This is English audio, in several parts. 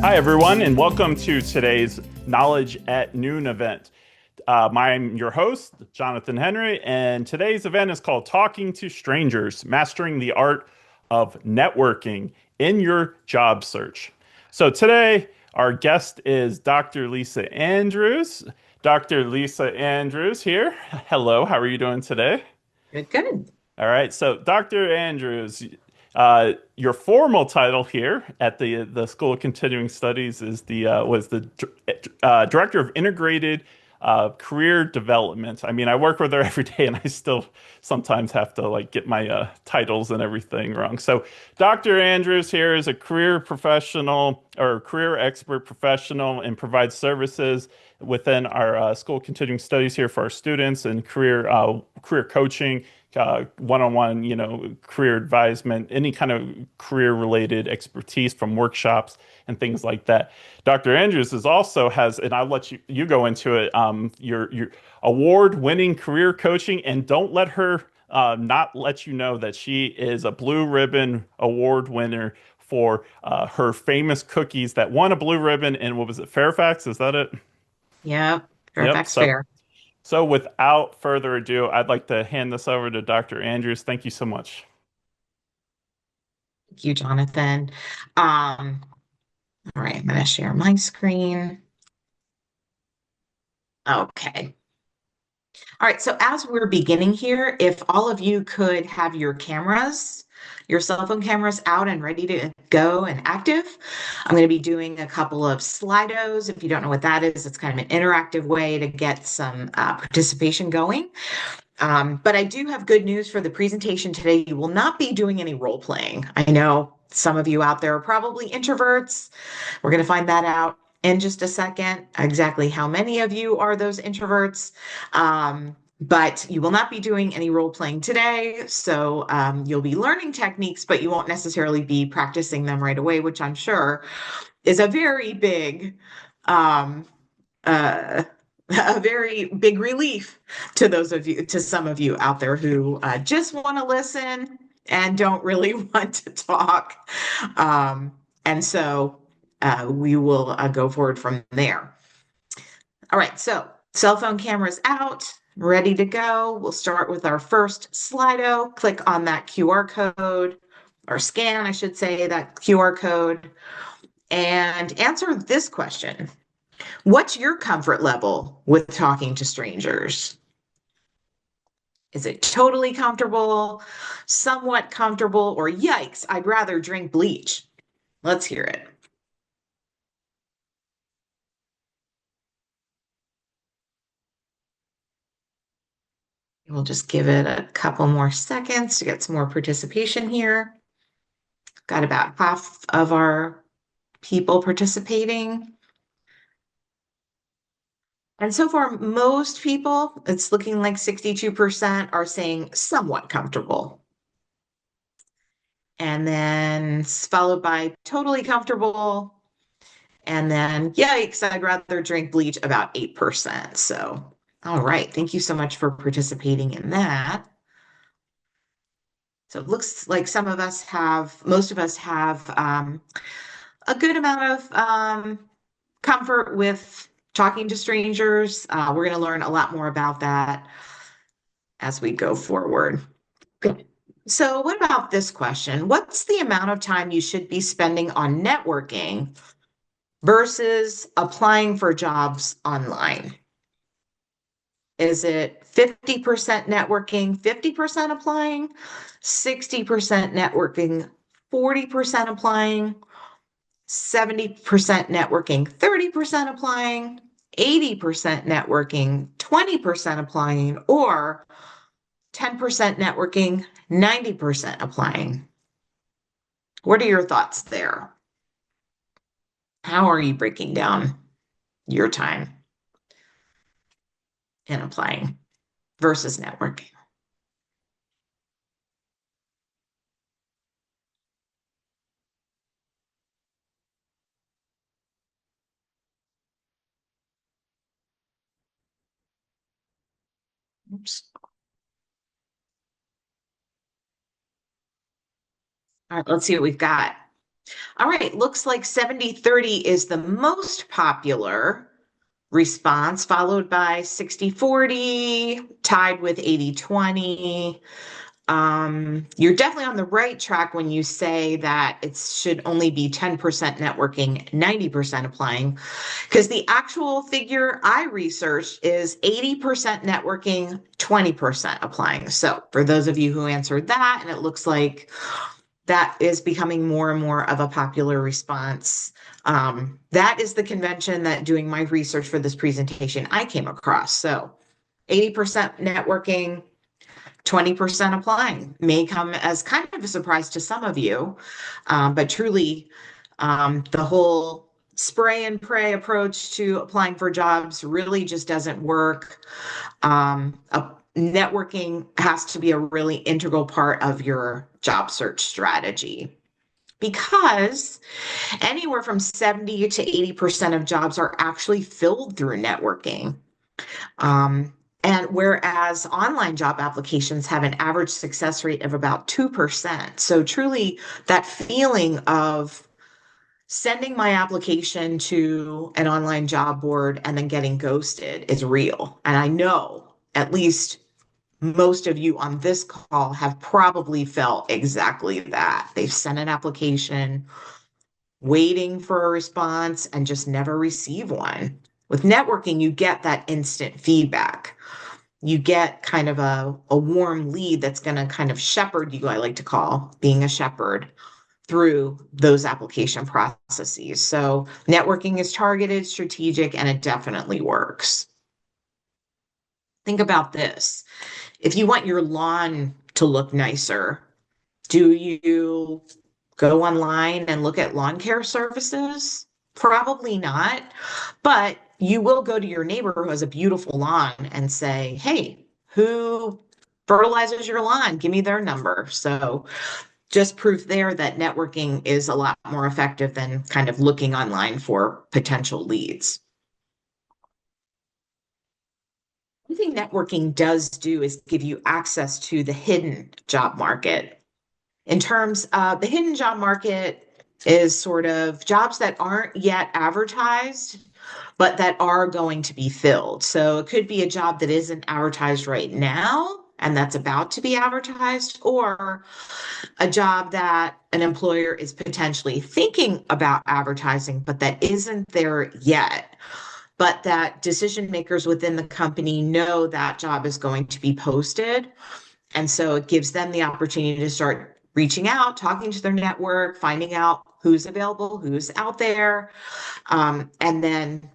Hi, everyone, and welcome to today's Knowledge at Noon event. I'm your host, Jonathan Henry, and today's event is called Talking to Strangers, Mastering the Art of Networking in Your Job Search. So today, our guest is Dr. Lisa Andrews. Dr. Lisa Andrews here. Hello, how are you doing today? Good, good. All right, so Dr. Andrews, your formal title here at the School of Continuing Studies is the was the Director of Integrated Career Development. I mean, I work with her every day, and I still sometimes have to like get my titles and everything wrong. So, Dr. Andrews here is a career professional or career expert professional and provides services within our School of Continuing Studies here for our students and career coaching, one-on-one, career advisement, any kind of career-related expertise from workshops and things like that. Dr. Andrews is also has, and I'll let you go into it. Your award-winning career coaching, and don't let her not let you know that she is a blue ribbon award winner for her famous cookies that won a blue ribbon in what was it, Fairfax? Is that it? Yeah, Yep. Fairfax So Fair. so without further ado, I'd like to hand this over to Dr. Andrews. Thank you so much. Thank you, Jonathan. All right, I'm going to share my screen. Okay. All right, so as we're beginning here, if all of you could have your cameras, your cell phone cameras out and ready to go and active, I'm going to be doing a couple of Slidos. If you don't know what that is, it's kind of an interactive way to get some participation going. But I do have good news for the presentation today. You will not be doing any role playing. I know some of you out there are probably introverts. We're going to find that out in just a second, exactly how many of you are those introverts. But you will not be doing any role playing today. So you'll be learning techniques, but you won't necessarily be practicing them right away, which I'm sure is a very big um, uh, a very big relief to those of you, to some of you out there who just want to listen and don't really want to talk. Um, and so we will go forward from there. All right, so cell phone cameras out, ready to go. We'll start with our first Slido. Click on that QR code or scan, I should say, that QR code and answer this question. What's your comfort level with talking to strangers? Is it totally comfortable, somewhat comfortable, or yikes, I'd rather drink bleach? Let's hear it. We'll just give it a couple more seconds to get some more participation here. Got about half of our people participating. And so far, most people, it's looking like 62% are saying somewhat comfortable. And then followed by totally comfortable. And then, yikes, I'd rather drink bleach about 8%. So, all right. Thank you so much for participating in that. So it looks like most of us have a good amount of comfort with talking to strangers. We're going to learn a lot more about that as we go forward. Good. So, what about this question? What's the amount of time you should be spending on networking versus applying for jobs online? Is it 50% networking, 50% applying, 60% networking, 40% applying, 70% networking, 30% applying, 80% networking, 20% applying, or 10% networking, 90% applying? What are your thoughts there? How are you breaking down your time in applying versus networking? Oops. All right, let's see what we've got. All right, looks like 70-30 is the most popular response, followed by 60-40, tied with 80-20. You're definitely on the right track when you say that it should only be 10% networking, 90% applying, because the actual figure I researched is 80% networking, 20% applying. So for those of you who answered that, and it looks like that is becoming more and more of a popular response. That is the convention that doing my research for this presentation I came across. So 80% networking, 20% applying may come as kind of a surprise to some of you, but truly, the whole spray and pray approach to applying for jobs really just doesn't work. Networking has to be a really integral part of your job search strategy because anywhere from 70 to 80% of jobs are actually filled through networking. And whereas online job applications have an average success rate of about 2%. So truly that feeling of sending my application to an online job board and then getting ghosted is real. And I know at least most of you on this call have probably felt exactly that. They've sent an application, waiting for a response, and just never receive one. With networking, you get that instant feedback. You get kind of a warm lead that's going to kind of shepherd you, I like to call being a shepherd through those application processes. So networking is targeted, strategic, and it definitely works. Think about this. If you want your lawn to look nicer, do you go online and look at lawn care services? Probably not. But you will go to your neighbor who has a beautiful lawn and say, hey, who fertilizes your lawn? Give me their number. So just proof there that networking is a lot more effective than kind of looking online for potential leads. One thing networking does do is give you access to the hidden job market. In terms of the hidden job market is sort of jobs that aren't yet advertised, but that are going to be filled. So it could be a job that isn't advertised right now and that's about to be advertised, or a job that an employer is potentially thinking about advertising, but that isn't there yet. But that decision makers within the company know that job is going to be posted. And so it gives them the opportunity to start reaching out, talking to their network, finding out who's available, who's out there, and then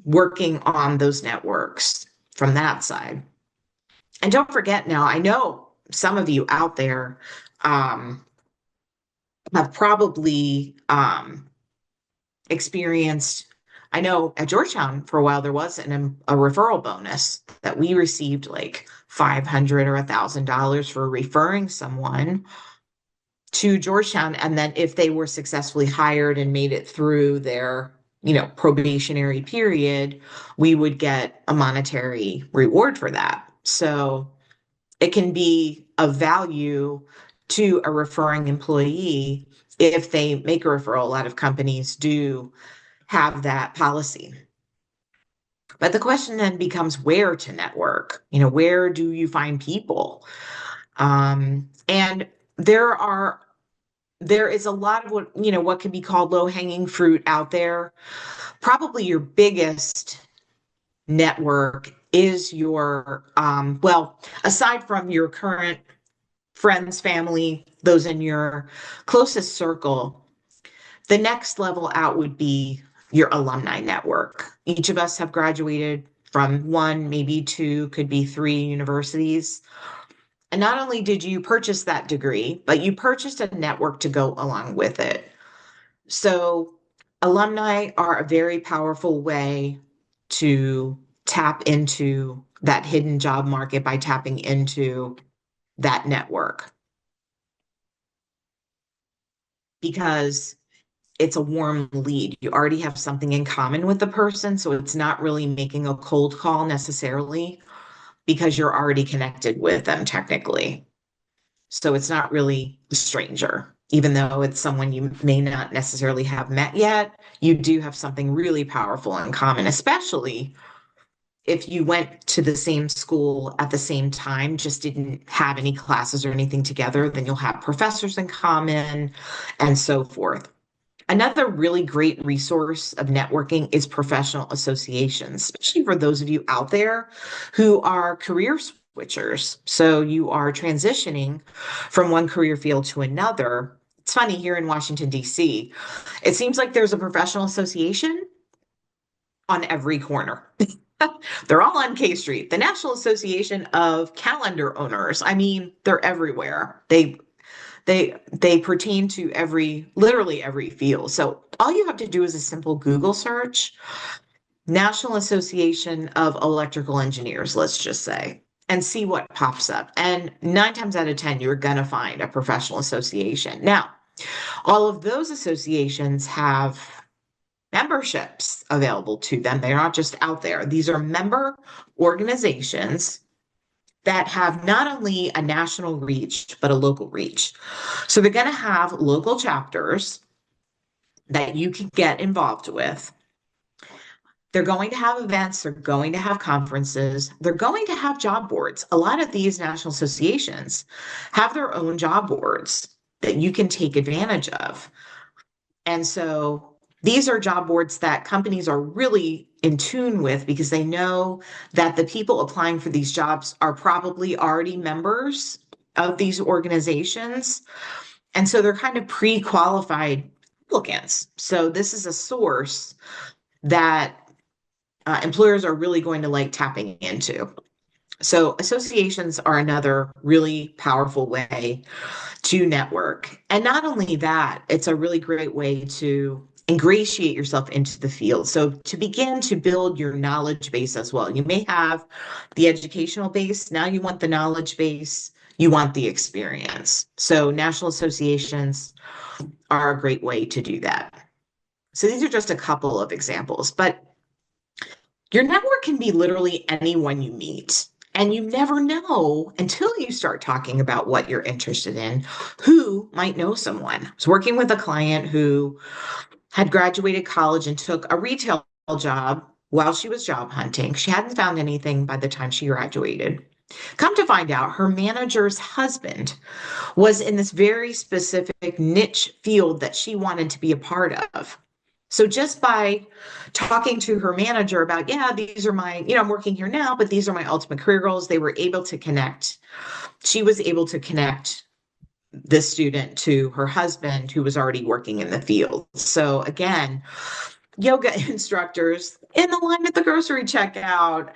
working on those networks from that side. And don't forget now, I know some of you out there have probably experienced. I know at Georgetown for a while there was a referral bonus that we received like $500 or $1,000 for referring someone to Georgetown. And then if they were successfully hired and made it through their, probationary period, we would get a monetary reward for that. So it can be of value to a referring employee if they make a referral. A lot of companies do have that policy. But the question then becomes where to network. Where do you find people? And there is a lot of what can be called low-hanging fruit out there. Probably your biggest network is your well, aside from your current friends, family, those in your closest circle, the next level out would be your alumni network. Each of us have graduated from one, maybe two, could be three universities. And not only did you purchase that degree, but you purchased a network to go along with it. So alumni are a very powerful way to tap into that hidden job market by tapping into that network because it's a warm lead. You already have something in common with the person, so it's not really making a cold call necessarily because you're already connected with them technically. So it's not really a stranger. even though it's someone you may not necessarily have met yet, you do have something really powerful in common, especially if you went to the same school at the same time, just didn't have any classes or anything together, then you'll have professors in common and so forth. Another really great resource of networking is professional associations, especially for those of you out there who are career switchers. So you are transitioning from one career field to another. It's funny here in Washington, D.C., it seems like there's a professional association on every corner. They're all on K Street. The National Association of Calendar Owners. I mean, they're everywhere. They pertain to literally every field. So all you have to do is a simple Google search, National Association of Electrical Engineers, let's just say, and see what pops up. And 9 times out of 10, you're gonna find a professional association. Now, all of those associations have memberships available to them. They're not just out there. These are member organizations that have not only a national reach, but a local reach. So they're going to have local chapters that you can get involved with. They're going to have events, they're going to have conferences, they're going to have job boards. A lot of these national associations have their own job boards that you can take advantage of. And so these are job boards that companies are really in tune with because they know that the people applying for these jobs are probably already members of these organizations. And so they're kind of pre-qualified applicants. So this is a source that employers are really going to like tapping into. So associations are another really powerful way to network. And not only that, it's a really great way to ingratiate yourself into the field. So to begin to build your knowledge base as well. You may have the educational base. Now you want the knowledge base. You want the experience. So national associations are a great way to do that. So these are just a couple of examples, but your network can be literally anyone you meet. And you never know until you start talking about what you're interested in, who might know someone. I was working with a client who had graduated college and took a retail job while she was job hunting. She hadn't found anything by the time she graduated. Come to find out, her manager's husband was in this very specific niche field that she wanted to be a part of. So just by talking to her manager about, yeah, these are my, I'm working here now, but these are my ultimate career goals, they were able to connect. She was able to connect this student to her husband who was already working in the field. So again, yoga instructors in the line at the grocery checkout,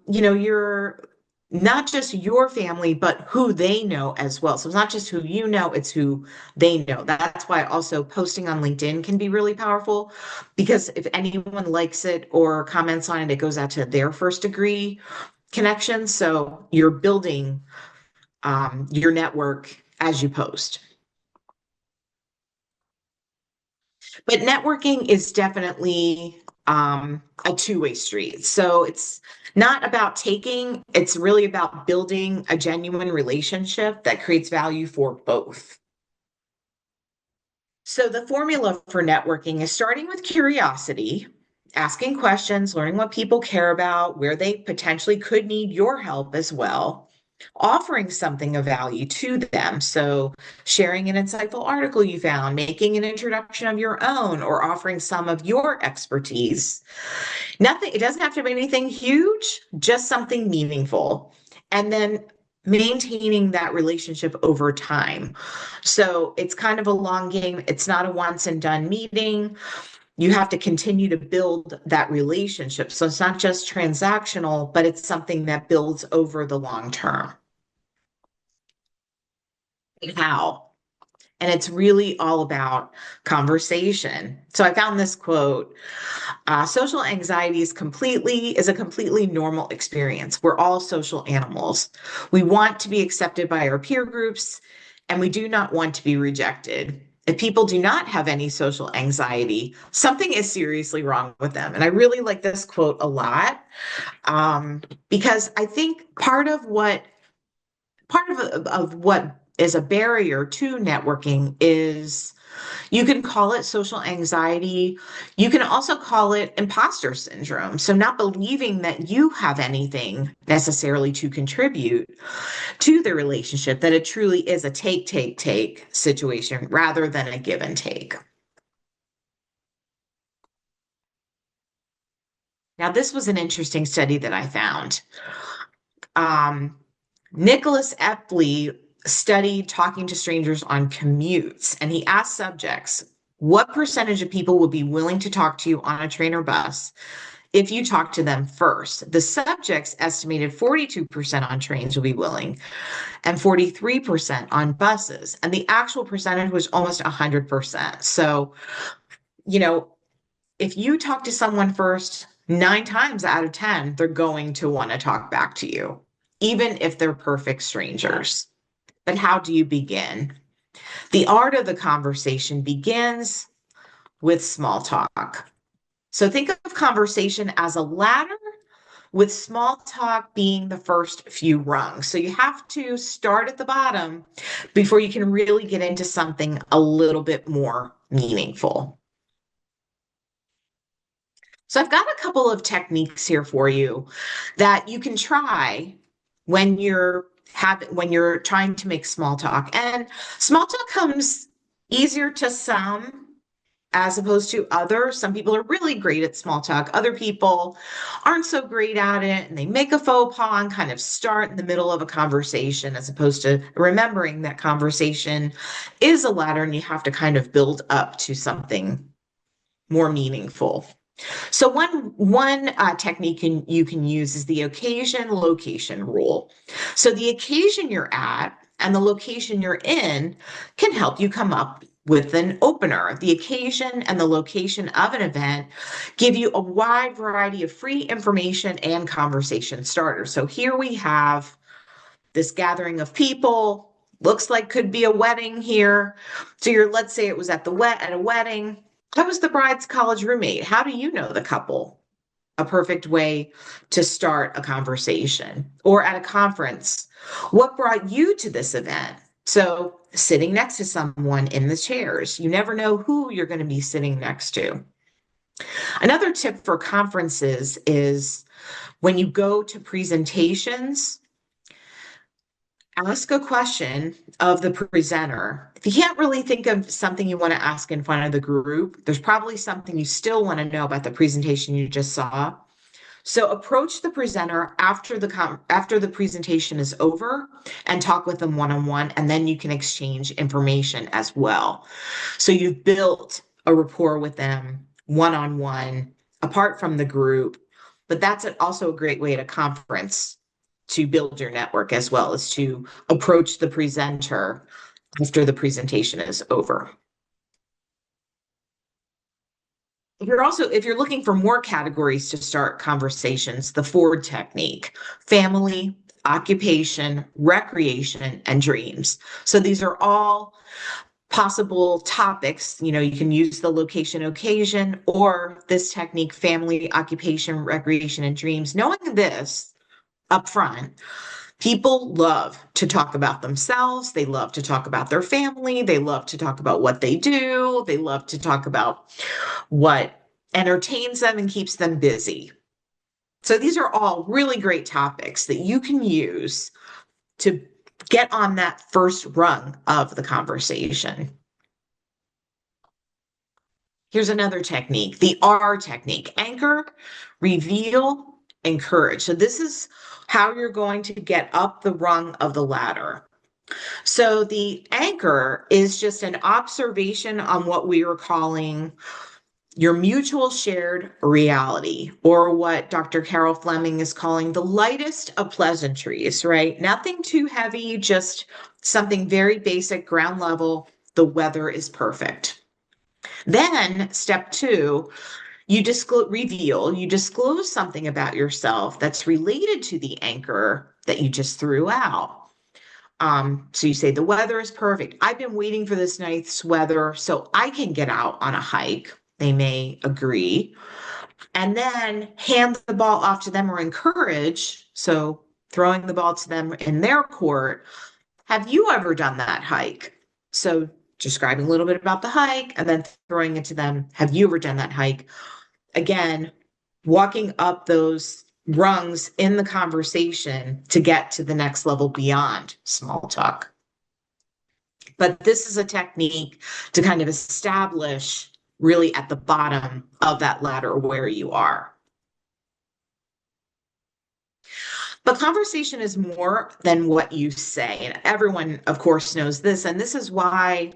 you're not just your family, but who they know as well. So it's not just who you know, it's who they know. That's why also posting on LinkedIn can be really powerful because if anyone likes it or comments on it, it goes out to their first degree connections. So you're building your network as you post. But networking is definitely a two-way street. So it's not about taking, it's really about building a genuine relationship that creates value for both. So the formula for networking is starting with curiosity, asking questions, learning what people care about, where they potentially could need your help as well, offering something of value to them. So sharing an insightful article you found, making an introduction of your own, or offering some of your expertise. Nothing, it doesn't have to be anything huge, just something meaningful. And then maintaining that relationship over time. So it's kind of a long game. It's not a once and done meeting. You have to continue to build that relationship. So it's not just transactional, but it's something that builds over the long term. How? And it's really all about conversation. So I found this quote, social anxiety is a completely normal experience. We're all social animals. We want to be accepted by our peer groups, and we do not want to be rejected. If people do not have any social anxiety, something is seriously wrong with them. And I really like this quote a lot because I think part of what is a barrier to networking is you can call it social anxiety. You can also call it imposter syndrome. So, not believing that you have anything necessarily to contribute to the relationship, that it truly is a take, take, take situation rather than a give and take. Now, this was an interesting study that I found. Um, Nicholas Epley studied talking to strangers on commutes, and he asked subjects, what percentage of people would be willing to talk to you on a train or bus if you talk to them first? The subjects estimated 42% on trains would be willing and 43% on buses. And the actual percentage was almost 100%. So, you know, if you talk to someone first, 9 times out of 10, they're going to want to talk back to you, even if they're perfect strangers. But how do you begin? The art of the conversation begins with small talk. So think of conversation as a ladder, with small talk being the first few rungs. So you have to start at the bottom before you can really get into something a little bit more meaningful. So I've got a couple of techniques here for you that you can try when you're trying to make small talk. And small talk comes easier to some as opposed to others. Some people are really great at small talk. Other people aren't so great at it, and they make a faux pas and kind of start in the middle of a conversation as opposed to remembering that conversation is a ladder and you have to kind of build up to something more meaningful. So one technique you can use is the occasion location rule. So the occasion you're at and the location you're in can help you come up with an opener. The occasion and the location of an event give you a wide variety of free information and conversation starters. So here we have this gathering of people. Looks like could be a wedding here. So let's say it was at a wedding. How was the bride's college roommate? How do you know the couple? A perfect way to start a conversation. Or at a conference, what brought you to this event? So, sitting next to someone in the chairs, you never know who you're going to be sitting next to. Another tip for conferences is when you go to presentations, ask a question of the presenter. If you can't really think of something you want to ask in front of the group, there's probably something you still want to know about the presentation you just saw. So approach the presenter after the presentation is over and talk with them one-on-one, and then you can exchange information as well. So you've built a rapport with them one-on-one, apart from the group, but that's also a great way at a conference to build your network as well as to approach the presenter after the presentation is over. If you're looking for more categories to start conversations, the Ford technique, family, occupation, recreation, and dreams. So these are all possible topics. You can use the location occasion or this technique, family, occupation, recreation, and dreams. Knowing this up front, people love to talk about themselves. They love to talk about their family. They love to talk about what they do. They love to talk about what entertains them and keeps them busy. So these are all really great topics that you can use to get on that first rung of the conversation. Here's another technique, the R technique, anchor, reveal, encourage. So this is how you're going to get up the rung of the ladder. So the anchor is just an observation on what we are calling your mutual shared reality, or what Dr. Carol Fleming is calling the lightest of pleasantries, right? Nothing too heavy, just something very basic, ground level. The weather is perfect. Then step 2, you disclose something about yourself that's related to the anchor that you just threw out. So you say the weather is perfect. I've been waiting for this nice weather so I can get out on a hike. They may agree. And then hand the ball off to them or encourage. So throwing the ball to them in their court. Have you ever done that hike? So describing a little bit about the hike and then throwing it to them. Have you ever done that hike? Again, walking up those rungs in the conversation to get to the next level beyond small talk. But this is a technique to kind of establish really at the bottom of that ladder where you are. But conversation is more than what you say. And everyone, of course, knows this. And this is why,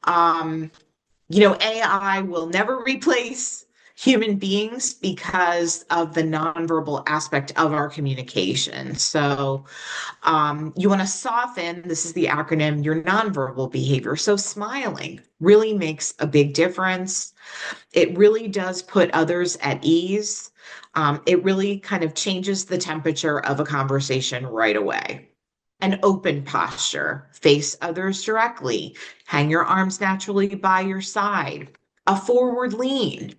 AI will never replace human beings because of the nonverbal aspect of our communication. So you want to soften, this is the acronym, your nonverbal behavior. So smiling really makes a big difference. It really does put others at ease. It really kind of changes the temperature of a conversation right away. An open posture, face others directly, hang your arms naturally by your side. A forward lean.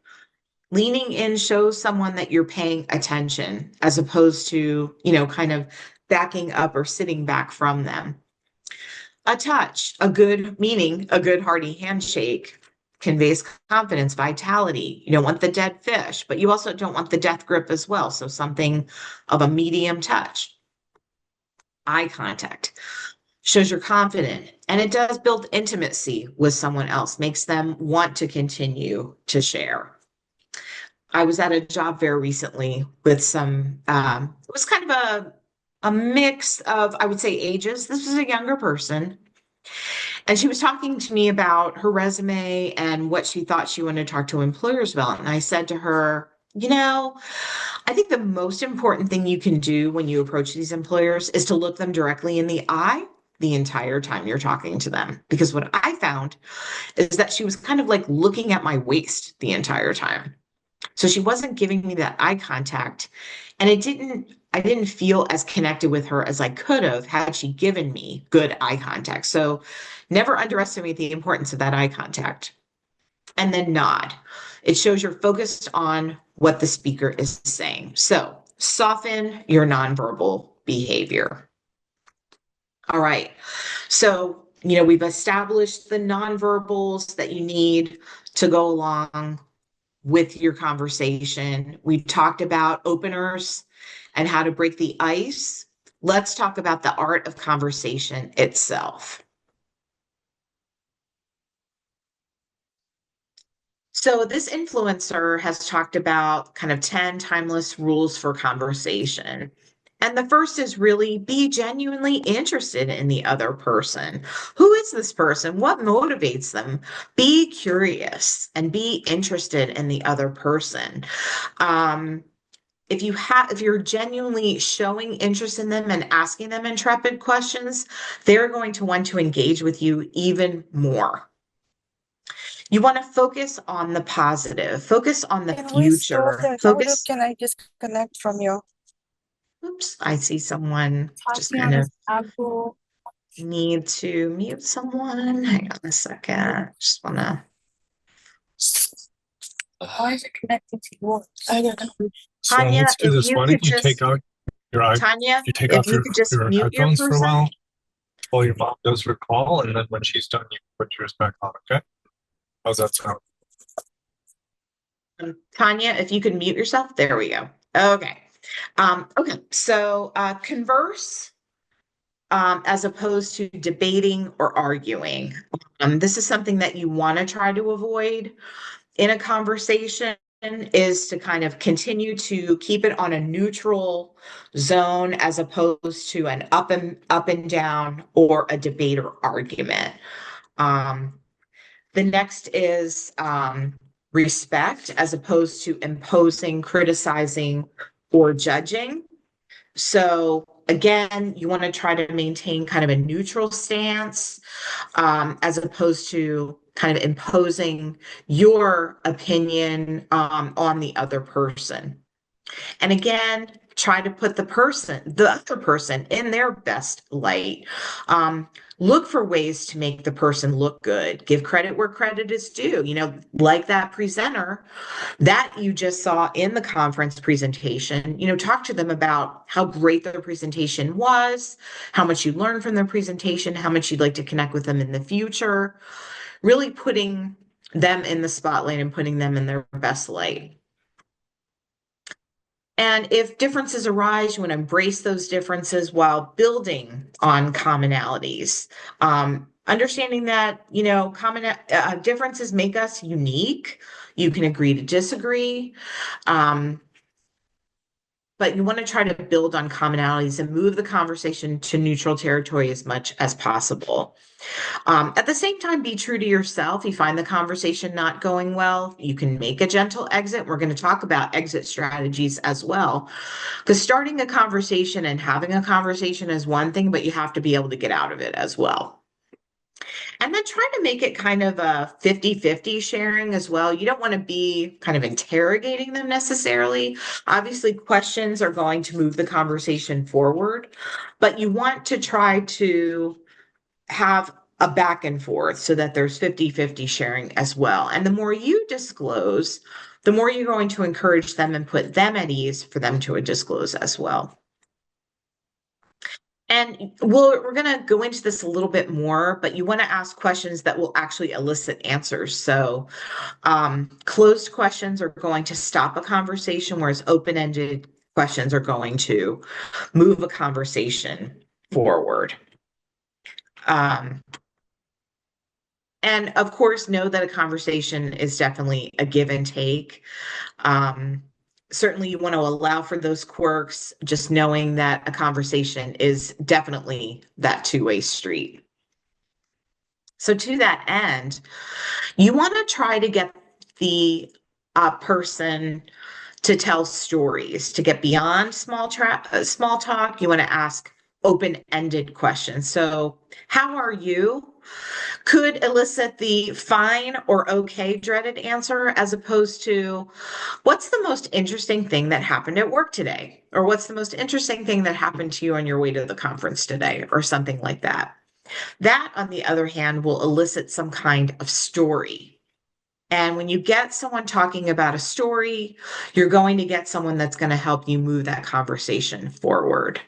Leaning in shows someone that you're paying attention as opposed to, kind of backing up or sitting back from them. A touch, a good hearty handshake conveys confidence, vitality. You don't want the dead fish, but you also don't want the death grip as well. So something of a medium touch. Eye contact shows you're confident, and it does build intimacy with someone else, makes them want to continue to share. I was at a job fair recently with it was kind of a mix of, I would say, ages. This was a younger person. And she was talking to me about her resume and what she thought she wanted to talk to employers about. And I said to her, I think the most important thing you can do when you approach these employers is to look them directly in the eye the entire time you're talking to them. Because what I found is that she was kind of like looking at my waist the entire time. So she wasn't giving me that eye contact. And I didn't feel as connected with her as I could have had she given me good eye contact. So never underestimate the importance of that eye contact. And then nod. It shows you're focused on what the speaker is saying. So soften your nonverbal behavior. All right. So, we've established the nonverbals that you need to go along with your conversation. We've talked about openers and how to break the ice. Let's talk about the art of conversation itself. So this influencer has talked about kind of 10 timeless rules for conversation. And the first is really be genuinely interested in the other person. Who is this person? What motivates them? Be curious and be interested in the other person. If you're genuinely showing interest in them and asking them intrepid questions, they're going to want to engage with you even more. You want to focus on the positive, focus on the Can we stop future. there? Can I disconnect from you? Oops, I see someone just Talking kind on of this Apple. need to mute someone. Hang on a second. Just want to. Why is it connected to yours? I don't know. So Tanya, let's do if this. you Why could don't you just, take out your Tanya, you take if off you could just your mute your headphones for a person. while your mom does her call, and then when she's done, you put yours back on. Okay? How's that sound? Tanya, if you could mute yourself. There we go. Okay. Okay. So converse as opposed to debating or arguing. This is something that you want to try to avoid in a conversation, is to kind of continue to keep it on a neutral zone as opposed to an up and down or a debate or argument. The next is respect as opposed to imposing, criticizing, or judging. So again, you want to try to maintain kind of a neutral stance as opposed to kind of imposing your opinion on the other person. And again, try to put the other person in their best light. Look for ways to make the person look good. Give credit where credit is due. Like that presenter that you just saw in the conference presentation, talk to them about how great their presentation was, how much you learned from their presentation, how much you'd like to connect with them in the future, really putting them in the spotlight and putting them in their best light. And if differences arise, you want to embrace those differences while building on commonalities. Understanding that, differences make us unique. You can agree to disagree. But you want to try to build on commonalities and move the conversation to neutral territory as much as possible. At the same time, be true to yourself. You find the conversation not going well, you can make a gentle exit. We're going to talk about exit strategies as well. Because starting a conversation and having a conversation is one thing, but you have to be able to get out of it as well. And then try to make it kind of a 50-50 sharing as well. You don't want to be kind of interrogating them necessarily. Obviously, questions are going to move the conversation forward, but you want to try to have a back and forth so that there's 50-50 sharing as well. And the more you disclose, the more you're going to encourage them and put them at ease for them to disclose as well. And we're going to go into this a little bit more, but you want to ask questions that will actually elicit answers. So closed questions are going to stop a conversation, whereas open-ended questions are going to move a conversation forward. And of course, know that a conversation is definitely a give and take. Certainly you want to allow for those quirks, just knowing that a conversation is definitely that two-way street. So to that end, you want to try to get the person to tell stories, to get beyond small talk. You want to ask open-ended questions. So how are you? Could elicit the fine or okay dreaded answer, as opposed to what's the most interesting thing that happened at work today? Or what's the most interesting thing that happened to you on your way to the conference today, or something like that. That, on the other hand, will elicit some kind of story. And when you get someone talking about a story, you're going to get someone that's going to help you move that conversation forward.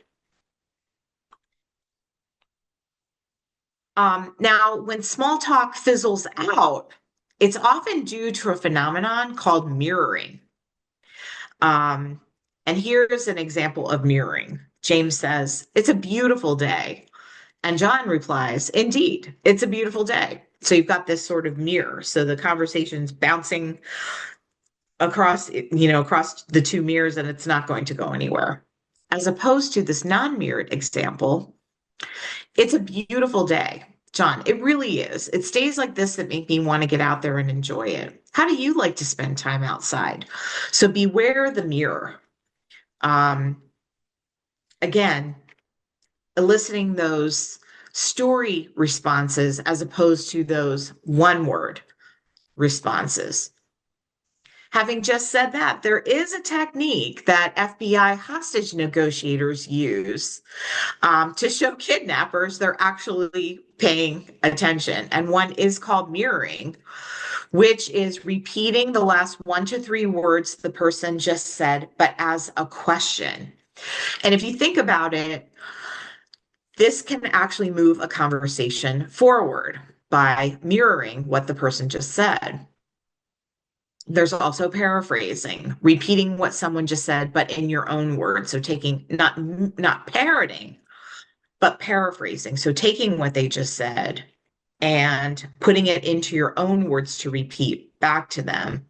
Now, when small talk fizzles out, it's often due to a phenomenon called mirroring. And here's an example of mirroring. James says, "It's a beautiful day." And John replies, "Indeed, it's a beautiful day." So you've got this sort of mirror. So the conversation's bouncing across the two mirrors, and it's not going to go anywhere. As opposed to this non-mirrored example, "It's a beautiful day, John. It really is. It's days like this that make me want to get out there and enjoy it. How do you like to spend time outside?" So beware the mirror. Again, eliciting those story responses as opposed to those one-word responses. Having just said that, there is a technique that FBI hostage negotiators use to show kidnappers they're actually paying attention. And one is called mirroring, which is repeating the last 1 to 3 words the person just said, but as a question. And if you think about it, this can actually move a conversation forward by mirroring what the person just said. There's also paraphrasing, repeating what someone just said, but in your own words. So taking, not parroting, but paraphrasing. So taking what they just said and putting it into your own words to repeat back to them.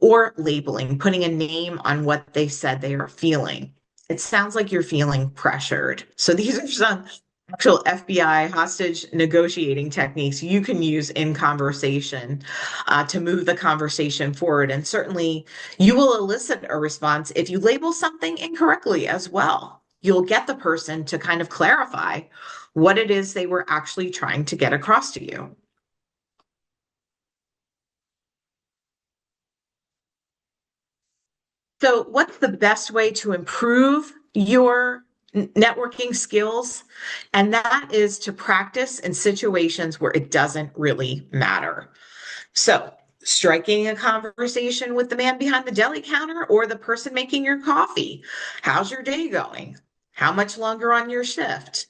Or labeling, putting a name on what they said they are feeling. It sounds like you're feeling pressured. So these are some actual FBI hostage negotiating techniques you can use in conversation to move the conversation forward. And certainly you will elicit a response if you label something incorrectly as well. You'll get the person to kind of clarify what it is they were actually trying to get across to you. So, what's the best way to improve your networking skills? And that is to practice in situations where it doesn't really matter. So, striking a conversation with the man behind the deli counter or the person making your coffee. How's your day going? How much longer on your shift?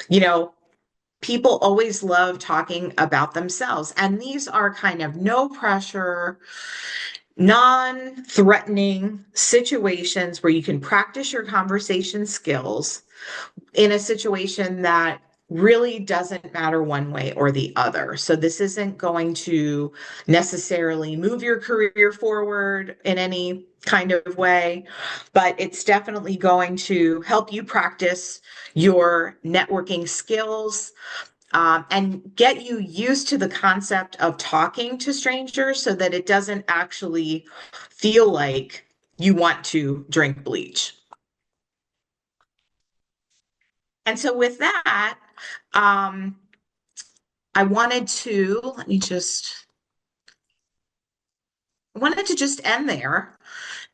You know, people always love talking about themselves. And these are kind of no pressure, non-threatening situations where you can practice your conversation skills in a situation that really doesn't matter one way or the other. So this isn't going to necessarily move your career forward in any kind of way, but it's definitely going to help you practice your networking skills, and get you used to the concept of talking to strangers so that it doesn't actually feel like you want to drink bleach. And so with that, um, I wanted to, let me just, I wanted to just end there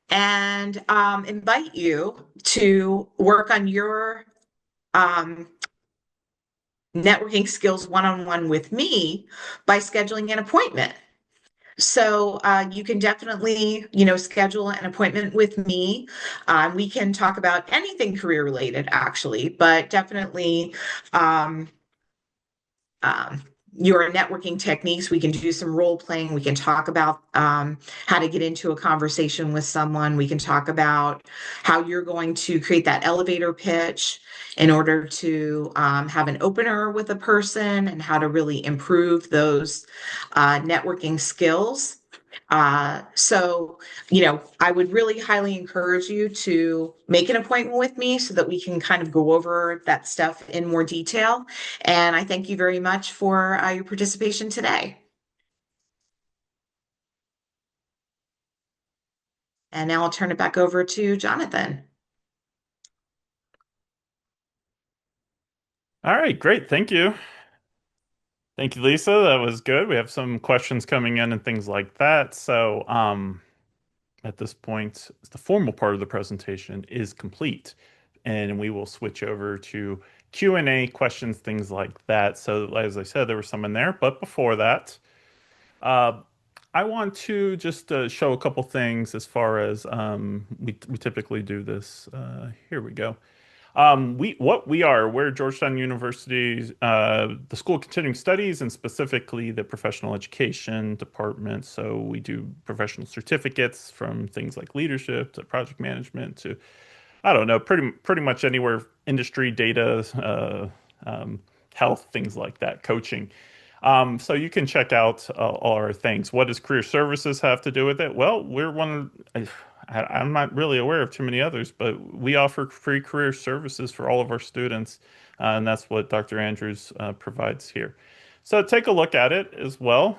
and invite you to work on your um, networking skills one-on-one with me by scheduling an appointment. So you can definitely, schedule an appointment with me. We can talk about anything career related, actually, but definitely um, um, your networking techniques. We can do some role playing. We can talk about how to get into a conversation with someone. We can talk about how you're going to create that elevator pitch in order to have an opener with a person and how to really improve those networking skills. So, I would really highly encourage you to make an appointment with me so that we can kind of go over that stuff in more detail. And I thank you very much for your participation today. And now I'll turn it back over to Jonathan. All right, great. Thank you. Thank you, Lisa. That was good. We have some questions coming in and things like that. So, at this point, the formal part of the presentation is complete, and we will switch over to Q&A questions, things like that. So, as I said, there were some in there, but before that, uh, I want to just show a couple things as far as we typically do this. Here we go. We're Georgetown University, the School of Continuing Studies, and specifically the Professional Education Department. So we do professional certificates from things like leadership to project management to, I don't know, pretty much anywhere, industry, data, health, things like that, coaching. So you can check out all our things. What does career services have to do with it? Well, we're one. I'm not really aware of too many others, but we offer free career services for all of our students, and that's what Dr. Andrews provides here. So take a look at it as well.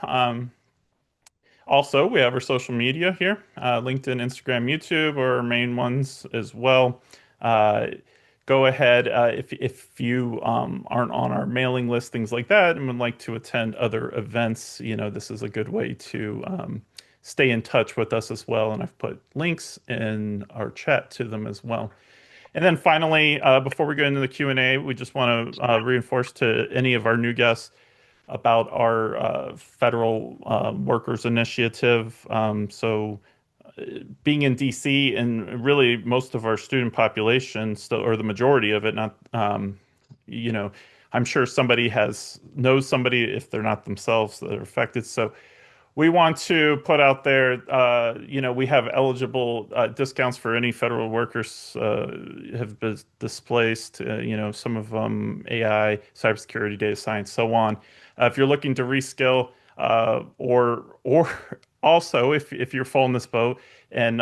Also, we have our social media here, LinkedIn, Instagram, YouTube are our main ones as well. Uh, Go ahead if you aren't on our mailing list, things like that, and would like to attend other events. This is a good way to stay in touch with us as well. And I've put links in our chat to them as well. And then finally, before we go into the Q&A, we just want to reinforce to any of our new guests about our federal workers initiative. So being in DC and really most of our student population still, or the majority of it, not, you know, I'm sure somebody knows somebody if they're not themselves that are affected. So we want to put out there, we have eligible discounts for any federal workers have been displaced, some of them AI, cybersecurity, data science, so on. If you're looking to reskill, or also if you're full in this boat, and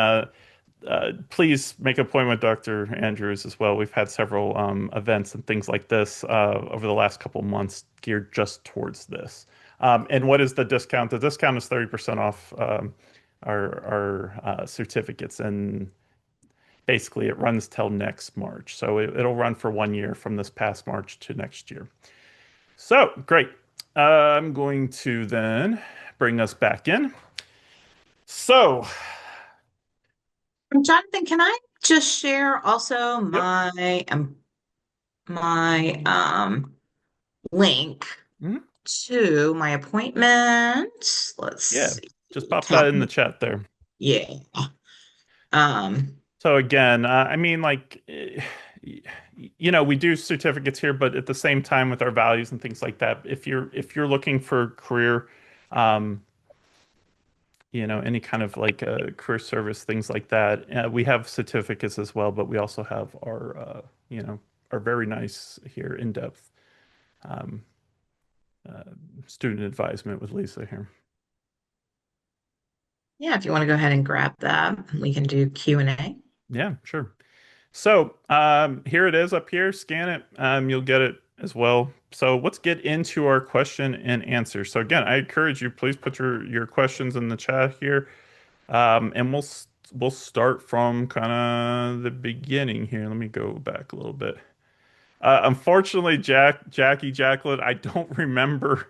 please make an appointment with Dr. Andrews as well. We've had several events and things like this over the last couple months geared just towards this. And what is the discount? The discount is 30% off our certificates, and basically it runs till next March. So it'll run for 1 year from this past March to next year. So great. I'm going to then bring us back in. So Jonathan, can I just share also Yep. my link Mhm. to my appointment? Let's Yeah. see. Just pop that in the Calendar. chat there. Yeah. Um, So again, I mean, like, we do certificates here, but at the same time, with our values and things like that, if you're looking for career, um, any kind of like career service, things like that, we have certificates as well, but we also have our very nice here in-depth um, uh, student advisement with Lisa here. yeah, if you want to go ahead and grab that, we can do Q&A. Yeah, sure. So here it is up here. Scan it. You'll get it as well. So let's get into our question and answer. So again, I encourage you, please put your questions in the chat here, and we'll start from kind of the beginning here. Let me go back a little bit. Unfortunately, Jacqueline, I don't remember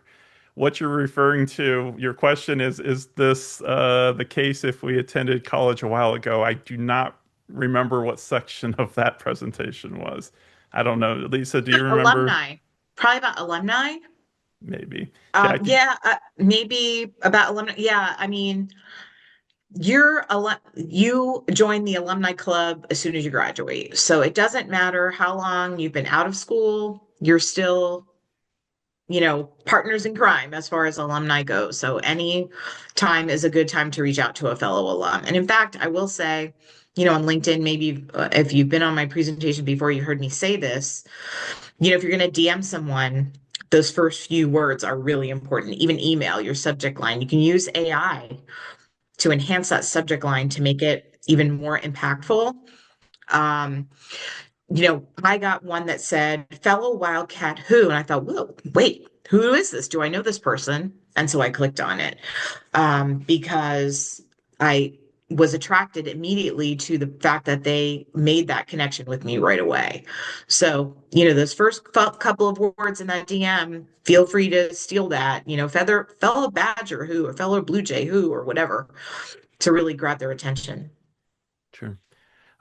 what you're referring to. Your question is this the case if we attended college a while ago? I do not remember what section of that presentation was. I don't know. Lisa, do you remember? Alumni, probably about alumni. Maybe. Jackie? Yeah, maybe about alumni. Yeah, I mean, you join the alumni club as soon as you graduate. So it doesn't matter how long you've been out of school, you're still, partners in crime as far as alumni goes. So any time is a good time to reach out to a fellow alum. And in fact, I will say, on LinkedIn, maybe if you've been on my presentation before, you heard me say this, if you're going to DM someone, those first few words are really important. Even email, your subject line. You can use AI to enhance that subject line to make it even more impactful. Um, I got one that said, fellow Wildcat who? And I thought, whoa, wait, who is this? Do I know this person? And so I clicked on it because I was attracted immediately to the fact that they made that connection with me right away. So, those first couple of words in that DM, feel free to steal that, fellow Badger who, or fellow Blue Jay who, or whatever, to really grab their attention. Sure.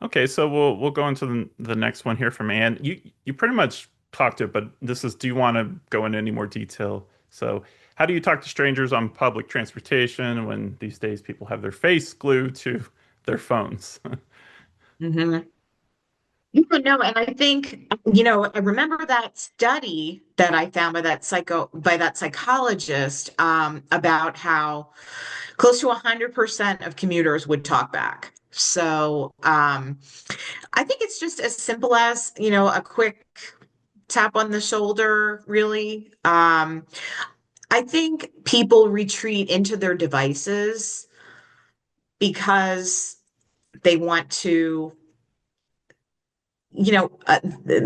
Okay, so we'll go into the next one here from Anne. You pretty much talked it, but this is, do you want to go into any more detail? So, how do you talk to strangers on public transportation when these days people have their face glued to their phones? Mhm. No, and I think, I remember that study that I found by that psychologist about how close to 100% of commuters would talk back. So I think it's just as simple as, a quick tap on the shoulder, really. I think people retreat into their devices because they want to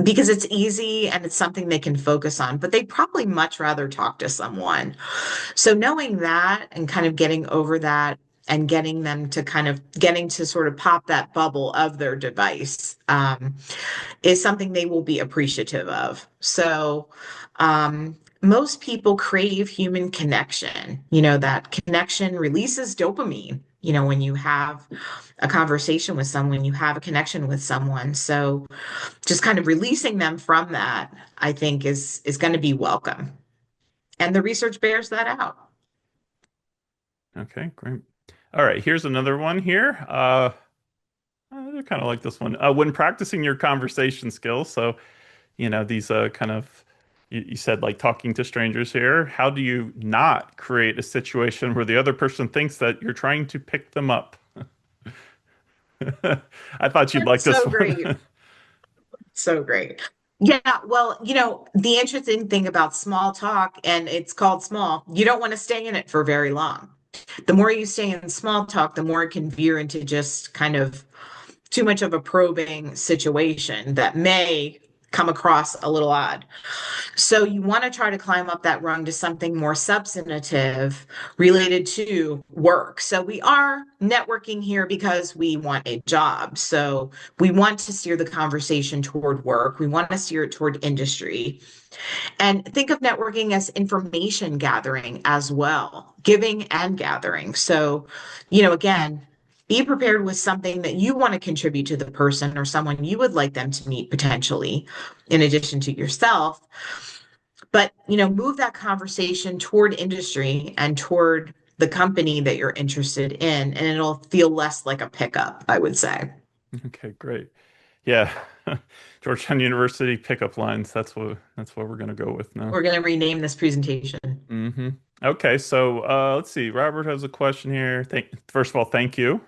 because it's easy and it's something they can focus on, but they'd probably much rather talk to someone. So knowing that and kind of getting over that and getting them to getting to sort of pop that bubble of their device is something they will be appreciative of. So most people crave human connection. That connection releases dopamine. When you have a conversation with someone, you have a connection with someone. So just kind of releasing them from that, I think is going to be welcome. And the research bears that out. Okay, great. All right, here's another one here. I kind of like this one. When practicing your conversation skills, so these kind of you said like talking to strangers here. How do you not create a situation where the other person thinks that you're trying to pick them up? I thought you'd like this So great. one. So great. Yeah, well, the interesting thing about small talk, and it's called small, you don't want to stay in it for very long. The more you stay in small talk, the more it can veer into just kind of too much of a probing situation that may come across a little odd. So you want to try to climb up that rung to something more substantive related to work. So we are networking here because we want a job. So we want to steer the conversation toward work. We want to steer it toward industry. And think of networking as information gathering as well, giving and gathering. So, again, be prepared with something that you want to contribute to the person or someone you would like them to meet potentially, in addition to yourself. But, move that conversation toward industry and toward the company that you're interested in, and it'll feel less like a pickup, I would say. Okay, great. Yeah. Georgetown University pickup lines. That's what we're gonna go with now. We're going to rename this presentation. Hmm. Okay, so let's see. Robert has a question here. First of all, thank you.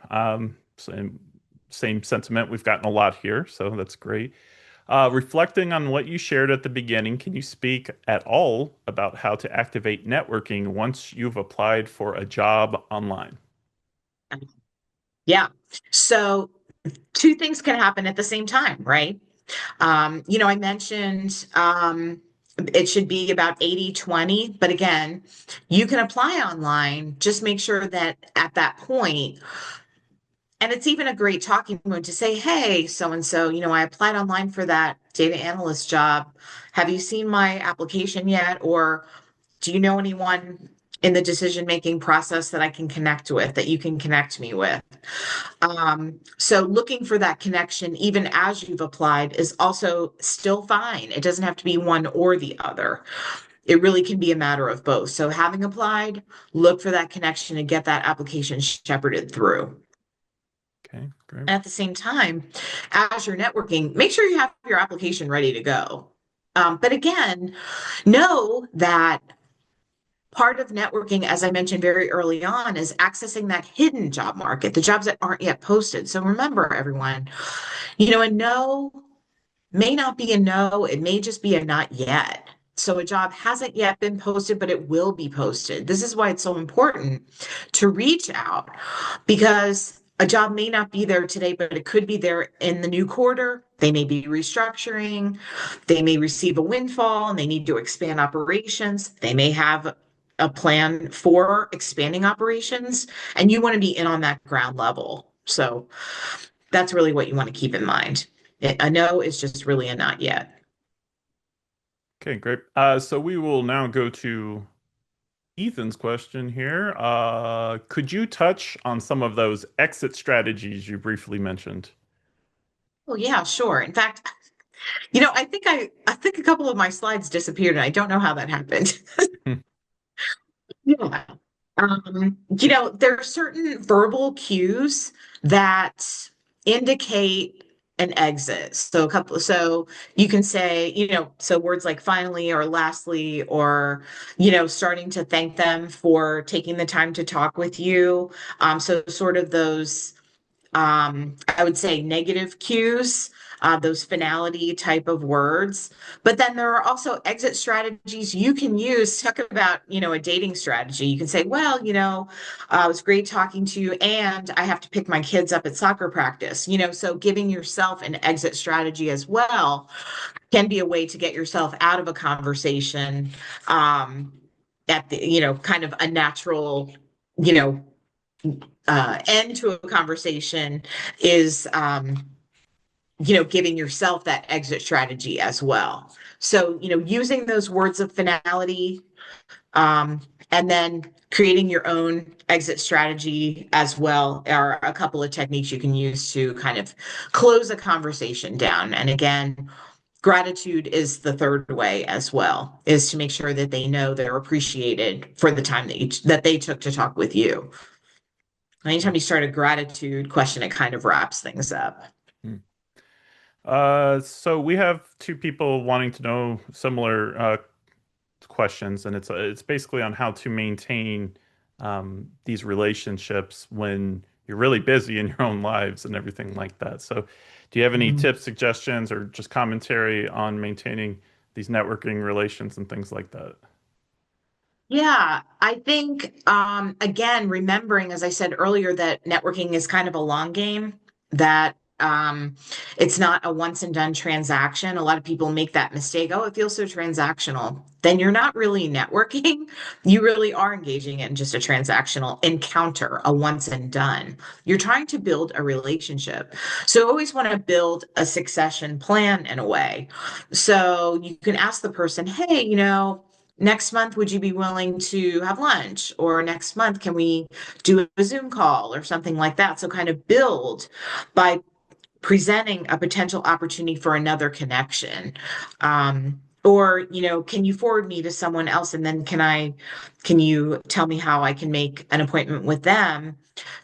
Same sentiment. We've gotten a lot here, so that's great. Reflecting on what you shared at the beginning, can you speak at all about how to activate networking once you've applied for a job online? Yeah. So two things can happen at the same time, right? I mentioned it should be about 80-20, but again, you can apply online. Just make sure that at that point, and it's even a great talking point to say, hey, so and so, I applied online for that data analyst job. Have you seen my application yet? Or do you know anyone in the decision-making process that I can connect with, that you can connect me with? So looking for that connection, even as you've applied, is also still fine. It doesn't have to be one or the other. It really can be a matter of both. So having applied, look for that connection and get that application shepherded through. Okay, great. At the same time, as you're networking, make sure you have your application ready to go. But again, know that part of networking, as I mentioned very early on, is accessing that hidden job market, the jobs that aren't yet posted. So remember, everyone, a no may not be a no, it may just be a not yet. So a job hasn't yet been posted, but it will be posted. This is why it's so important to reach out, because a job may not be there today, but it could be there in the new quarter. They may be restructuring. They may receive a windfall and they need to expand operations. They may have a plan for expanding operations, and you want to be in on that ground level. So that's really what you want to keep in mind. A no is just really a not yet. Okay, great. So we will now go to Ethan's question here. Could you touch on some of those exit strategies you briefly mentioned? Oh yeah, sure. In fact, I think a couple of my slides disappeared and I don't know how that happened. Yeah. There are certain verbal cues that indicate an exit. So you can say, so words like finally or lastly, or, starting to thank them for taking the time to talk with you. So sort of those I would say negative cues, those finality type of words. But then there are also exit strategies you can use. Talk about, a dating strategy. You can say, well, it was great talking to you, and I have to pick my kids up at soccer practice. So giving yourself an exit strategy as well can be a way to get yourself out of a conversation at the, kind of a natural, you know, end to a conversation is giving yourself that exit strategy as well. So using those words of finality, and then creating your own exit strategy as well are a couple of techniques you can use to kind of close a conversation down. And again, gratitude is the third way as well, is to make sure that they know they're appreciated for the time that they took to talk with you. Anytime you start a gratitude question, it kind of wraps things up. Hmm. So we have two people wanting to know similar questions, and it's basically on how to maintain these relationships when you're really busy in your own lives and everything like that. So, do you have any Mhm. tips, suggestions, or just commentary on maintaining these networking relations and things like that? Yeah, I think again, remembering, as I said earlier, that networking is kind of a long game, that it's not a once and done transaction. A lot of people make that mistake. Oh, it feels so transactional. Then you're not really networking. You really are engaging in just a transactional encounter, a once and done. You're trying to build a relationship. So always want to build a succession plan in a way. So you can ask the person, hey, next month, would you be willing to have lunch? Or next month, can we do a Zoom call or something like that? So kind of build by presenting a potential opportunity for another connection. Or, can you forward me to someone else? And then can you tell me how I can make an appointment with them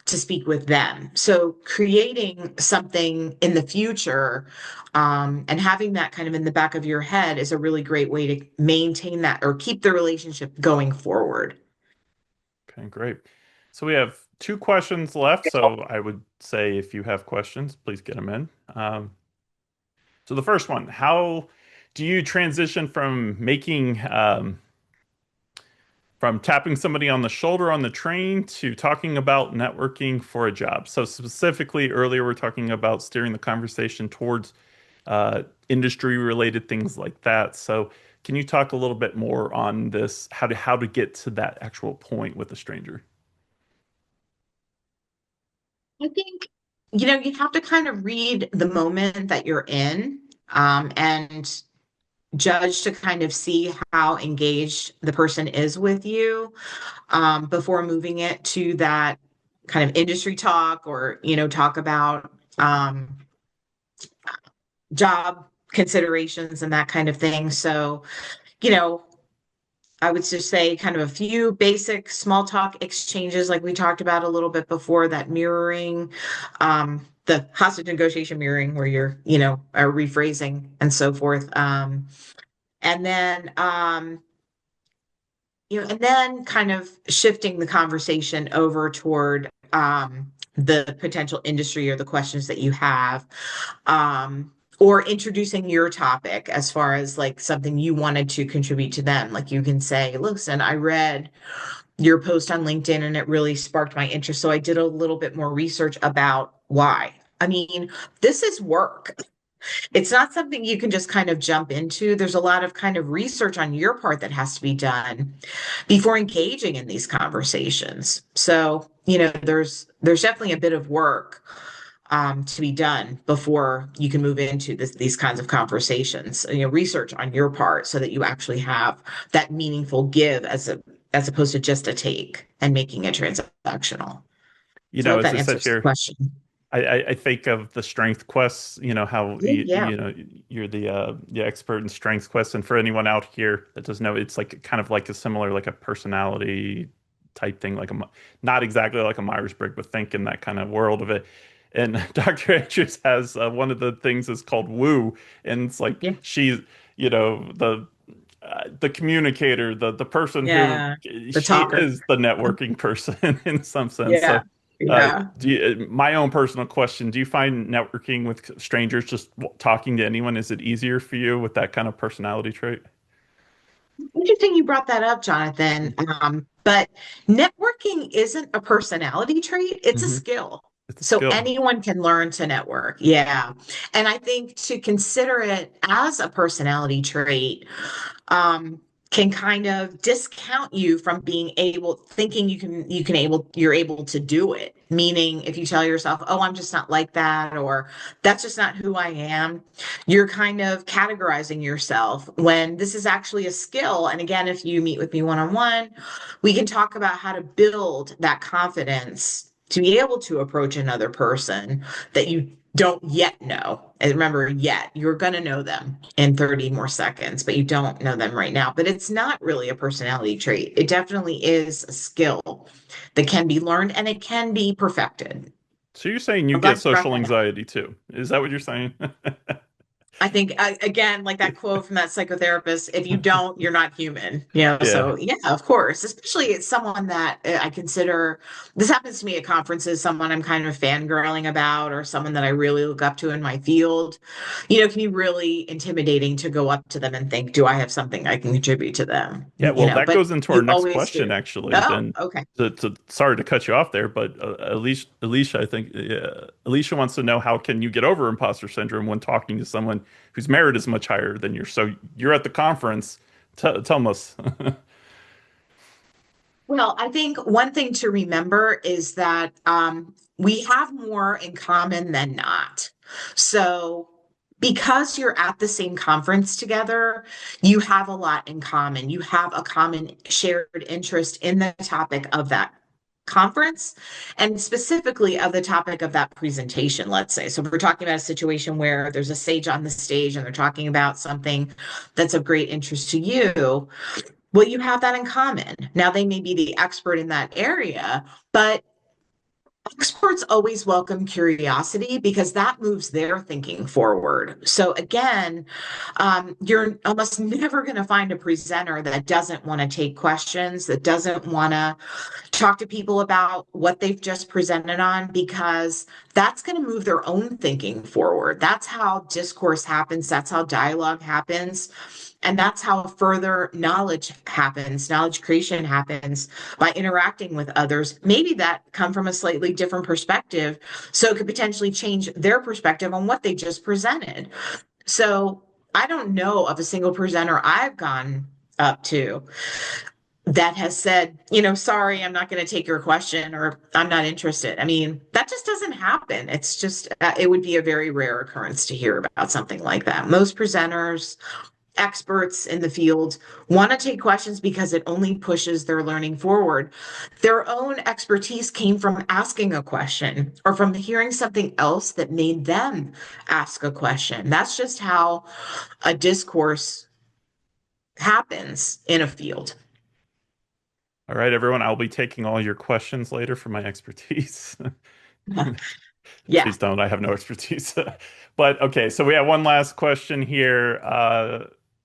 to speak with them? So creating something in the future, and having that kind of in the back of your head is a really great way to maintain that or keep the relationship going forward. Okay, great. So we have two questions left. So I would say if you have questions, please get them in. So the first one, how do you transition from tapping somebody on the shoulder on the train to talking about networking for a job? So specifically, earlier we're talking about steering the conversation towards industry related things like that. So can you talk a little bit more on this, how to get to that actual point with a stranger? I think, you have to kind of read the moment that you're in, and judge to kind of see how engaged the person is with you, before moving it to that kind of industry talk or, talk about job considerations and that kind of thing. So, you know, I would just say kind of a few basic small talk exchanges, like we talked about a little bit before, that mirroring, the hostage negotiation mirroring, where you're, are rephrasing and so forth. And then, and then kind of shifting the conversation over toward, the potential industry or the questions that you have, or introducing your topic as far as like something you wanted to contribute to them. Like you can say, listen, I read your post on LinkedIn and it really sparked my interest. So I did a little bit more research about why. I mean, this is work. It's not something you can just kind of jump into. There's a lot of kind of research on your part that has to be done before engaging in these conversations. So, there's definitely a bit of work, to be done before you can move into these kinds of conversations. Research on your part so that you actually have that meaningful give as opposed to just a take and making it transactional. So I hope As that I said answers the here, question. I think of the strength quests, how Yeah. you're the expert in strength quests. And for anyone out here that doesn't know, it's like kind of like a similar, like a personality type thing, like not exactly like a Myers-Briggs, but think in that kind of world of it. And Dr. Andrews has one of the things is called woo. And it's like Yeah. she's, the communicator, the person who Yeah. The she talker. is the networking person in some sense. Yeah. So, Yeah. my own personal question, do you find networking with strangers, just talking to anyone, is it easier for you with that kind of personality trait? Interesting you brought that up, Jonathan. But networking isn't a personality trait, it's a Hmm. skill. It's a So skill. anyone can learn to network. Yeah. And I think to consider it as a personality trait, um, can kind of discount you from being able, thinking you're able to do it. Meaning, if you tell yourself, oh, I'm just not like that, or that's just not who I am, you're kind of categorizing yourself when this is actually a skill. And again, if you meet with me one on one, we can talk about how to build that confidence to be able to approach another person that you don't yet know. And remember, yet you're going to know them in 30 more seconds, but you don't know them right now. But it's not really a personality trait. It definitely is a skill that can be learned and it can be perfected. So you're saying you I'm glad get you brought social that up. anxiety too? Is that what you're saying? I think, again, like that quote from that psychotherapist, if you don't, you're not human. Yeah. So yeah, of course, especially it's someone that, I consider, this happens to me at conferences, someone I'm kind of fangirling about, or someone that I really look up to in my field, can be really intimidating to go up to them and think, do I have something I can contribute to them? Yeah, well, that But goes into our you next always question, do. actually. Oh, Then, okay. sorry to cut you off there, but Alicia, I think Alicia wants to know, how can you get over imposter syndrome when talking to someone whose merit is much higher than yours? So you're at the conference. Tell us. Well, I think one thing to remember is that, we have more in common than not. So because you're at the same conference together, you have a lot in common. You have a common shared interest in the topic of that conference and specifically of the topic of that presentation, let's say. So if we're talking about a situation where there's a sage on the stage and they're talking about something that's of great interest to you, well, you have that in common. Now, they may be the expert in that area, but experts always welcome curiosity because that moves their thinking forward. So again, you're almost never going to find a presenter that doesn't want to take questions, that doesn't want to talk to people about what they've just presented on, because that's going to move their own thinking forward. That's how discourse happens. That's how dialogue happens. And that's how further knowledge happens, knowledge creation happens by interacting with others, maybe that come from a slightly different perspective. So it could potentially change their perspective on what they just presented. So I don't know of a single presenter I've gone up to that has said, sorry, I'm not going to take your question or I'm not interested. I mean, that just doesn't happen. It's just, it would be a very rare occurrence to hear about something like that. Most presenters, experts in the field want to take questions because it only pushes their learning forward. Their own expertise came from asking a question or from hearing something else that made them ask a question. That's just how a discourse happens in a field. All right, everyone, I'll be taking all your questions later for my expertise. Yeah. Please don't. I have no expertise. But okay, so we have one last question here.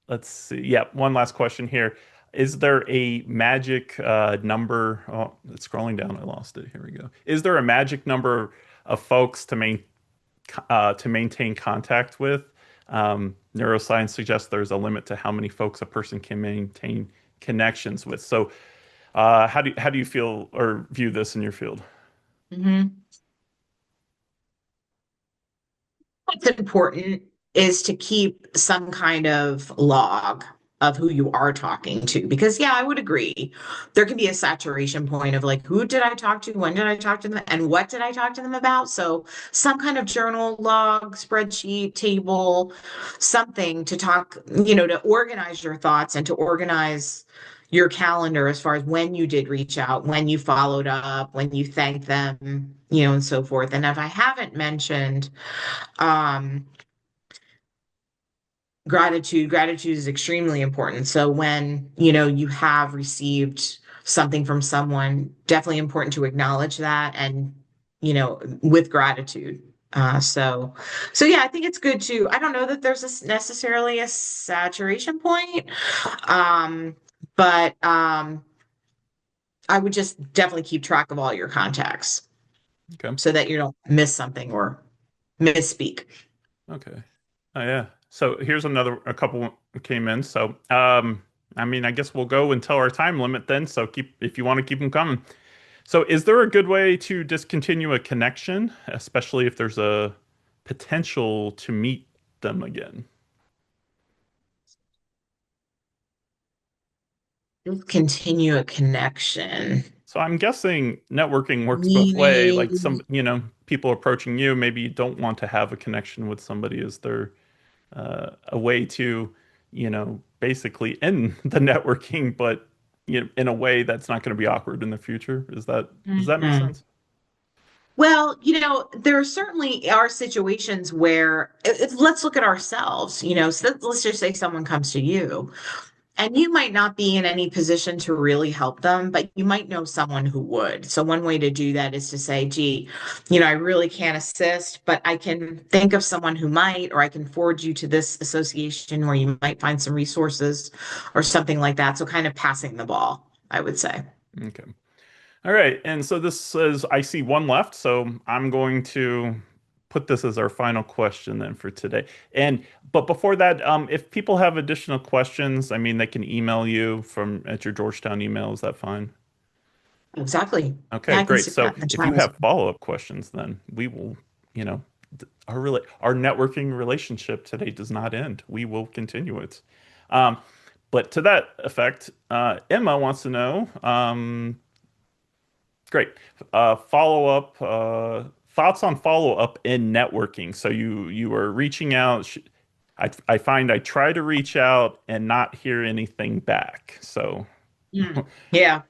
Let's see. Yeah, one last question here. Is there a magic number? Oh, it's scrolling down. I lost it. Here we go. Is there a magic number of folks to maintain contact with? Neuroscience suggests there's a limit to how many folks a person can maintain connections with. So, how do you feel or view this in your field? Mhm. What's important is to keep some kind of log of who you are talking to. Because, yeah, I would agree. There can be a saturation point of like, who did I talk to? When did I talk to them? And what did I talk to them about? So, some kind of journal, log, spreadsheet, table, something to talk, to organize your thoughts and to organize your calendar as far as when you did reach out, when you followed up, when you thanked them, and so forth. And if I haven't mentioned, um, gratitude is extremely important. So when, you have received something from someone, definitely important to acknowledge that and, with gratitude. So yeah, I think it's good to, I don't know that there's necessarily a saturation point. Um, but I would just definitely keep track of all your contacts Okay. so that you don't miss something or misspeak. Okay. Oh yeah. So here's a couple came in. So I mean, I guess we'll go until our time limit then. So if you want to keep them coming. So is there a good way to discontinue a connection, especially if there's a potential to meet them again? Continue a connection. So I'm guessing networking works both way. Like Meaning, people approaching you, maybe you don't want to have a connection with somebody. Is there a way to, basically end the networking, but in a way that's not going to be awkward in the future? Does that make Mhm. sense? Well, there certainly are situations where let's look at ourselves, so let's just say someone comes to you. And you might not be in any position to really help them, but you might know someone who would. So one way to do that is to say, gee, I really can't assist, but I can think of someone who might, or I can forward you to this association where you might find some resources or something like that. So kind of passing the ball, I would say. Okay. All right. And so this says, I see one left. So I'm going to put this as our final question then for today. But before that, if people have additional questions, I mean, they can email you from at your Georgetown email. Is that fine? Exactly. Okay, Yeah, I can great. see So that in the if you chat. have follow-up questions, then we will, you know, our networking relationship today does not end. We will continue it. Um, but to that effect, Emma wants to know, great, follow-up thoughts on follow-up in networking. So you are reaching out. I find I try to reach out and not hear anything back. So Mm. Yeah.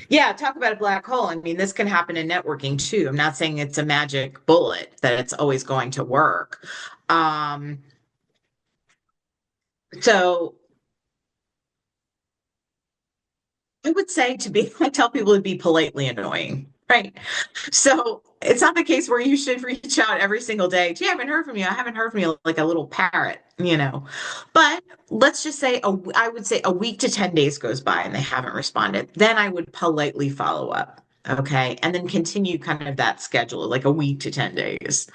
Yeah, talk about a black hole. I mean, this can happen in networking too. I'm not saying it's a magic bullet that it's always going to work. Um, so I would say I tell people to be politely annoying, right? So it's not the case where you should reach out every single day. Gee, I haven't heard from you. I haven't heard from you like a little parrot, you know. But let's just say I would say a week to 10 days goes by and they haven't responded. Then I would politely follow up. Okay. And then continue kind of that schedule, like a week to 10 days.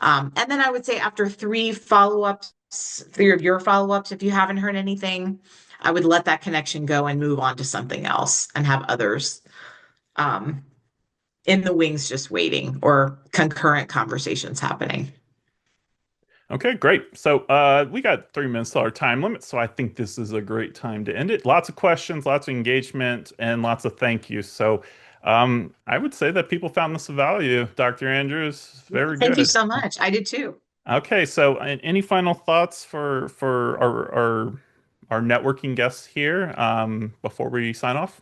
And then I would say after three of your follow-ups, if you haven't heard anything, I would let that connection go and move on to something else and have others um, in the wings just waiting or concurrent conversations happening. okay, great. So we got 3 minutes to our time limit, so I think this is a great time to end it. Lots of questions, lots of engagement, and lots of thank yous. So I would say that people found this of value. Dr. Andrews, very Thank you good. so much. I did too. Okay, so any final thoughts for our networking guests here before we sign off?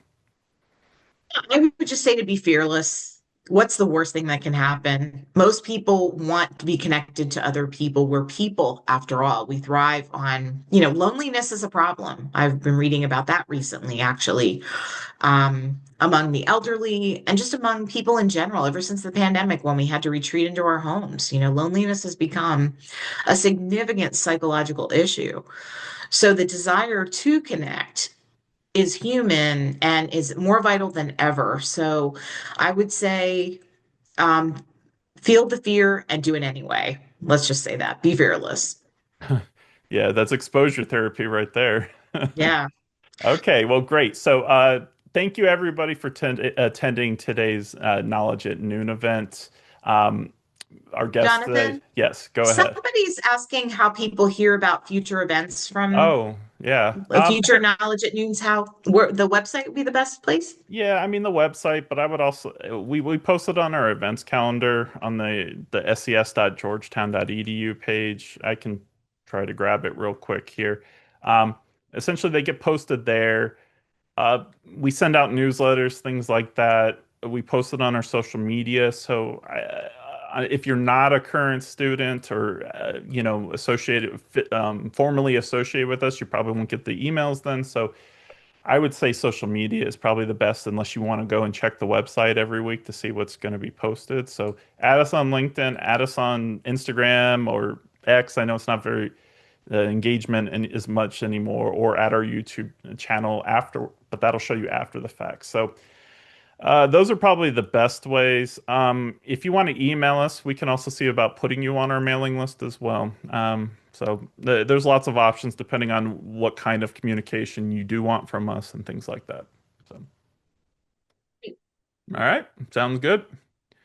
I would just say to be fearless. What's the worst thing that can happen? Most people want to be connected to other people. We're people, after all. We thrive on, loneliness is a problem. I've been reading about that recently, actually, among the elderly and just among people in general, ever since the pandemic, when we had to retreat into our homes. Loneliness has become a significant psychological issue. So the desire to connect is human and is more vital than ever. So I would say um, feel the fear and do it anyway. Let's just say that. Be fearless. Yeah, that's exposure therapy right there. Yeah. Okay, well, great. So, thank you everybody for attending today's Knowledge at Noon event. Um, our guest today, Jonathan, yes, go ahead. somebody's asking how people hear about future events from Oh, yeah. Future Knowledge at Noon's, how where the website would be the best place. Yeah, I mean the website, but I would also we posted on our events calendar on the ses.georgetown.edu page. I can try to grab it real quick here. Um, Essentially, they get posted there. We send out newsletters, things like that. We post it on our social media. So if you're not a current student or formally associated with us, you probably won't get the emails then. So I would say social media is probably the best unless you want to go and check the website every week to see what's going to be posted. So add us on LinkedIn, add us on Instagram or X. I know it's not very engagement as much anymore, or at our YouTube channel after, but that'll show you after the fact. So those are probably the best ways. If you want to email us, we can also see about putting you on our mailing list as well. There's lots of options depending on what kind of communication you do want from us and things like that. So, all right, sounds good.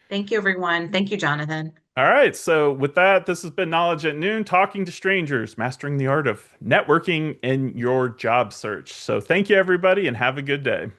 Thank you, everyone. Thank you, Jonathan. All right, so with that, this has been Knowledge at Noon, talking to strangers, mastering the art of networking in your job search. So thank you, everybody, and have a good day.